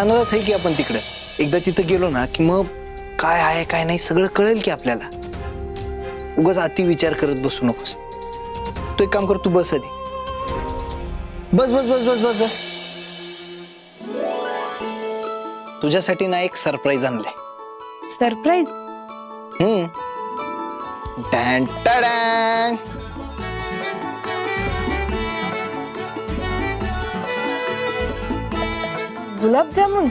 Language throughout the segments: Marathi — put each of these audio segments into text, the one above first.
जाणारच आहे की आपण तिकडे. एकदा तिथं गेलो ना की मग काय आहे काय नाही सगळं कळेल की आपल्याला. उगाच अति विचार करत बसू नकोस. तू एक काम कर, तू बस आधी. बस बस बस बस बस बस. तुझ्यासाठी ना एक सरप्राईज आणलंय. सरप्राईज? टॅन टॅडॅन. गुलाबजामुन?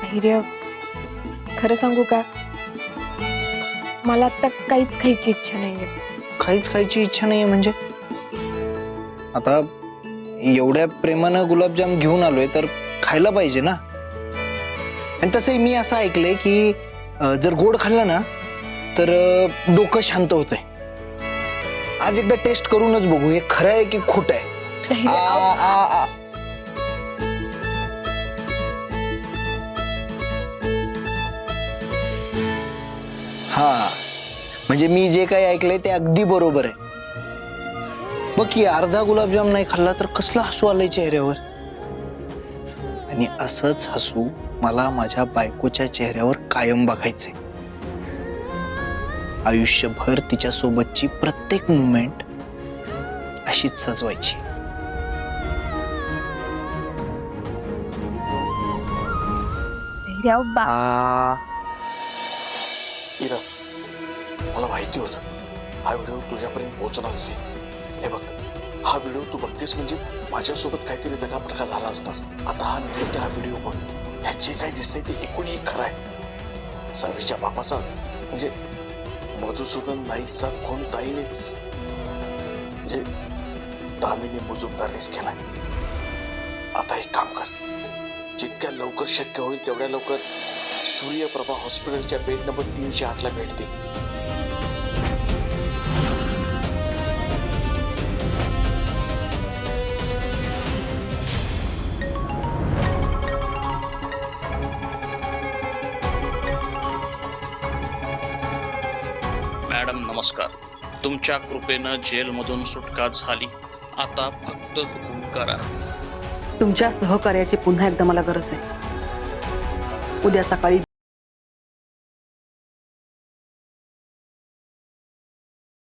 धैर्य, खरं सांगू का, मला आता काहीच खायची इच्छा नाहीये. काहीच खायची इच्छा नाहीये म्हणजे? आता एवढ्या प्रेमानं गुलाबजाम घेऊन आलोय तर खायला पाहिजे ना. आणि तसंही मी असं ऐकलंय की जर गोड खाल्लं ना तर डोकं शांत होतंय. आज एकदा टेस्ट करूनच बघू हे खरं आहे की खोटं आहे. धैर्य, हा, म्हणजे मी जे काही ऐकलंय ते अगदी बरोबर आहे. बघ की अर्धा गुलाबजाम नाही खाल्ला तर कसलं हसू आलंय चेहऱ्यावर. आणि असंच हसू मला माझ्या बायकोच्या चेहऱ्यावर कायम बघायचंय. आयुष्यभर तिच्या सोबतची प्रत्येक मुवमेंट अशीच सजवायची. धैर्य, बा. इरा, मला माहिती होतं हा व्हिडिओ तुझ्यापर्यंत पोहोचणारच आहे. हे बघ, हा व्हिडिओ तू बघतेस म्हणजे माझ्यासोबत काहीतरी दगाप्रकार झाला असणार. आता हा नीट हा व्हिडिओ बघ. ह्यात जे काही दिसतंय ते एकूण एक खरं आहे. सर्वीच्या बापाचा म्हणजे मधुसूदन नाईकचा खून ताईनेच म्हणजे दामिनी मुजुमदारनेच केलाय. आता एक काम कर, जितक्या लवकर शक्य होईल तेवढ्या लवकर सूर्यप्रभा हॉस्पिटलच्या बेड नंबर 308 ला भेट दे. मॅडम नमस्कार. तुमच्या कृपेनं जेलमधून सुटका झाली. आता फक्त हुकूम करा. तुमच्या सहकार्याची पुन्हा एकदा मला गरज आहे. उद्या सकाळी